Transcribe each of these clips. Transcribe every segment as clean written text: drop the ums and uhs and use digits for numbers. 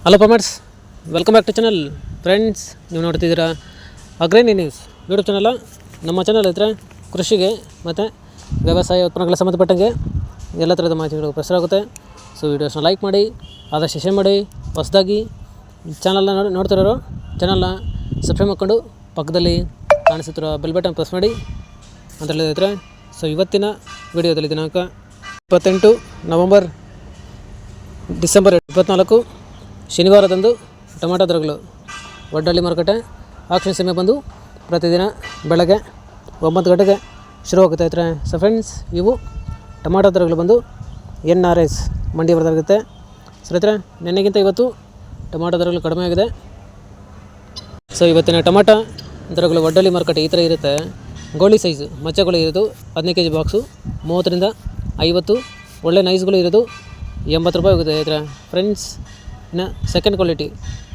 Hello farmers, welcome back to channel. Friends, ನೀವು ನೋಡ್ತಿದ್ದೀರಾ ಅಗ್ರೇನಿ ನ್ಯೂಸ್ ಯೂಟ್ಯೂಬ್ ಚಾನಲ್. ನಮ್ಮ ಚಾನಲ್ ಇದ್ದರೆ ಕೃಷಿಗೆ ಮತ್ತು ವ್ಯವಸಾಯ ಉತ್ಪನ್ನಗಳ ಸಂಬಂಧಪಟ್ಟಂಗೆ ಎಲ್ಲ ಥರದ ಮಾಹಿತಿಗಳು ಪ್ರಸಾರ ಆಗುತ್ತೆ. ಸೊ ವೀಡಿಯೋಸ್ನ ಲೈಕ್ ಮಾಡಿ, ಆದಷ್ಟು ಶೇರ್ ಮಾಡಿ. ಹೊಸದಾಗಿ ಚಾನಲ್ನ ನೋಡ್ತಿರೋರು ಚಾನಲ್ನ ಸಬ್ಸ್ಕ್ರೈಬ್ ಮಾಡ್ಕೊಂಡು ಪಕ್ಕದಲ್ಲಿ ಕಾಣಿಸುತ್ತಿರೋ ಬೆಲ್ ಬಟನ್ ಪ್ರೆಸ್ ಮಾಡಿ ಅಂತ ಹೇಳಿದ್ರೆ. ಸೊ ಇವತ್ತಿನ ವಿಡಿಯೋದಲ್ಲಿ ದಿನಾಂಕ 28 ನವಂಬರ್ ಡಿಸೆಂಬರ್ 24 ಶನಿವಾರದಂದು ಟೊಮಾಟೊ ದರಗಳು ವಡ್ಡಳ್ಳಿ ಮಾರುಕಟ್ಟೆ ಆಕ್ಷನ್ ಸಮಯ ಬಂದು ಪ್ರತಿದಿನ ಬೆಳಗ್ಗೆ 9 ಗಂಟೆಗೆ ಶುರುವಾಗುತ್ತೆ ಐತ್ರೆ. ಸೊ ಫ್ರೆಂಡ್ಸ್, ಇವು ಟೊಮಾಟೊ ದರಗಳು ಬಂದು NRS ಮಂಡಿ ಬರೆದಾಗುತ್ತೆ. ಸ್ನೇಹಿತರೆ, ನಿನ್ನೆಗಿಂತ ಇವತ್ತು ಟೊಮಾಟೊ ದರಗಳು ಕಡಿಮೆ ಆಗಿದೆ. ಸೊ ಇವತ್ತಿನ ಟೊಮಾಟೊ ದರಗಳು ವಡ್ಡಳ್ಳಿ ಮಾರುಕಟ್ಟೆ ಈ ಥರ ಇರುತ್ತೆ. ಗೋಳಿ ಸೈಜು ಮಚ್ಚಗಳು ಇರೋದು 15 kg ಬಾಕ್ಸು 30 ರಿಂದ 50. ಒಳ್ಳೆ ನೈಸ್ಗಳು ಇರೋದು 80 ರೂಪಾಯಿ ಹೋಗುತ್ತೆ ಐತ್ರೆ. ಫ್ರೆಂಡ್ಸ್, ಇನ್ನು second quality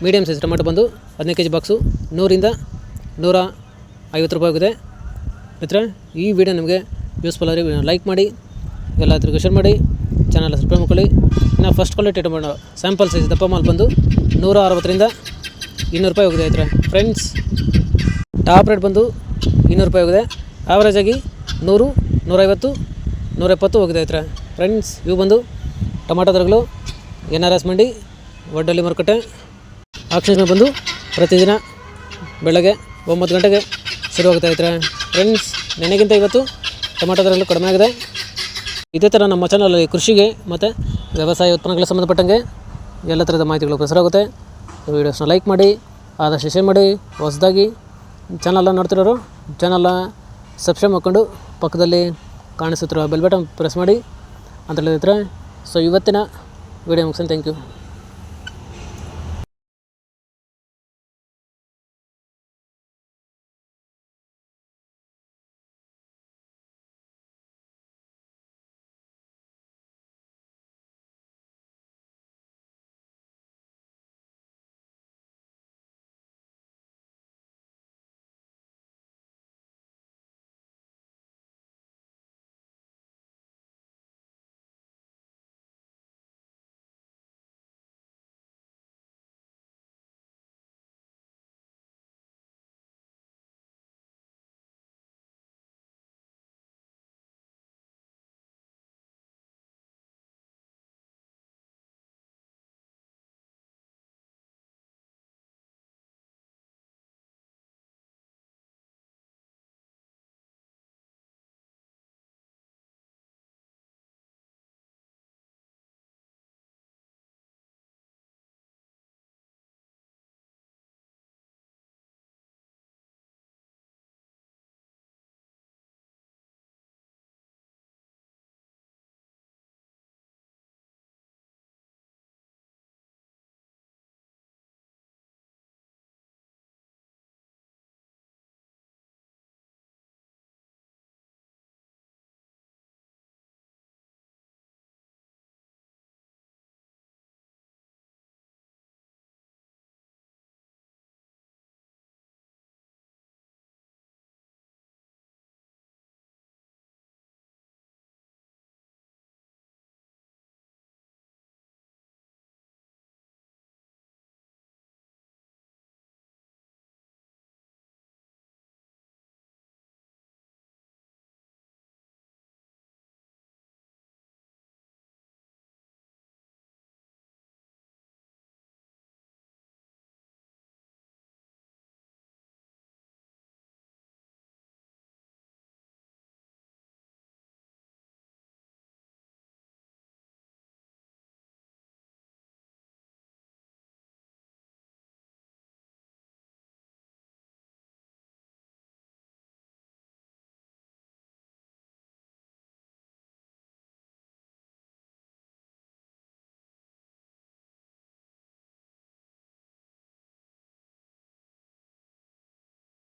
medium size tomato ಬಂದು 15 kg ಬಾಕ್ಸು 100 ರಿಂದ 150 ರೂಪಾಯಿ ಹೋಗಿದೆ ಐತ್ರೆ. ಈ ವಿಡಿಯೋ ನಿಮಗೆ ಯೂಸ್ಫುಲ್ ಆದರೆ ಲೈಕ್ ಮಾಡಿ, ಎಲ್ಲರಿಗೂ ಶೇರ್ ಮಾಡಿ, ಚಾನಲ್ ಸಬ್ಸ್ಕ್ರೈಬ್ ಮಾಡ್ಕೊಳ್ಳಿ. ಇನ್ನು first quality tomato sample size ದಪ್ಪ ಮಾಲ್ ಬಂದು 160 ರಿಂದ 200 ರೂಪಾಯಿ ಹೋಗಿದೆ ಐತ್ರೆ. ಫ್ರೆಂಡ್ಸ್, ಟಾಪ್ ರೇಟ್ ಬಂದು 200 ರೂಪಾಯಿ ಹೋಗಿದೆ. ಆವ್ರೇಜ್ ಆಗಿ 100, 150, 170 ಹೋಗಿದೆ ಐತ್ರೆ. ಫ್ರೆಂಡ್ಸ್, ಇವು ಬಂದು ಟೊಮಾಟೊ ದರಗಳು NRS ಮಂಡಿ ವಡ್ಡಳ್ಳಿ ಮಾರುಕಟ್ಟೆ ಆಕ್ಷನ್ ಬಂದು ಪ್ರತಿದಿನ ಬೆಳಗ್ಗೆ 9 ಗಂಟೆಗೆ ಶುರುವಾಗುತ್ತೆ ಐತ್ರೆ. ಫ್ರೆಂಡ್ಸ್, ನೆನೆಗಿಂತ ಇವತ್ತು ಟೊಮಾಟೊ ದರಗಳು ಕಡಿಮೆ ಆಗಿದೆ. ಇದೇ ಥರ ನಮ್ಮ ಚಾನಲಲ್ಲಿ ಕೃಷಿಗೆ ಮತ್ತು ವ್ಯವಸಾಯ ಉತ್ಪನ್ನಗಳ ಸಂಬಂಧಪಟ್ಟಂಗೆ ಎಲ್ಲ ಥರದ ಮಾಹಿತಿಗಳು ಪ್ರಸಾರ ಆಗುತ್ತೆ. ವೀಡಿಯೋಸ್ನ ಲೈಕ್ ಮಾಡಿ, ಆದಷ್ಟು ಶೇರ್ ಮಾಡಿ. ಹೊಸದಾಗಿ ಚಾನಲ್ನ ನೋಡ್ತಿರೋರು ಚಾನಲ್ನ ಸಬ್ಸ್ಕ್ರೈಬ್ ಮಾಡ್ಕೊಂಡು ಪಕ್ಕದಲ್ಲಿ ಕಾಣಿಸುತ್ತಿರುವ ಬೆಲ್ ಬಟನ್ ಪ್ರೆಸ್ ಮಾಡಿ ಅಂತ ಹೇಳಿದ್ರೆ. ಸೊ ಇವತ್ತಿನ ವಿಡಿಯೋ ಮುಗಿಸ್ತೀನಿ. Thank you.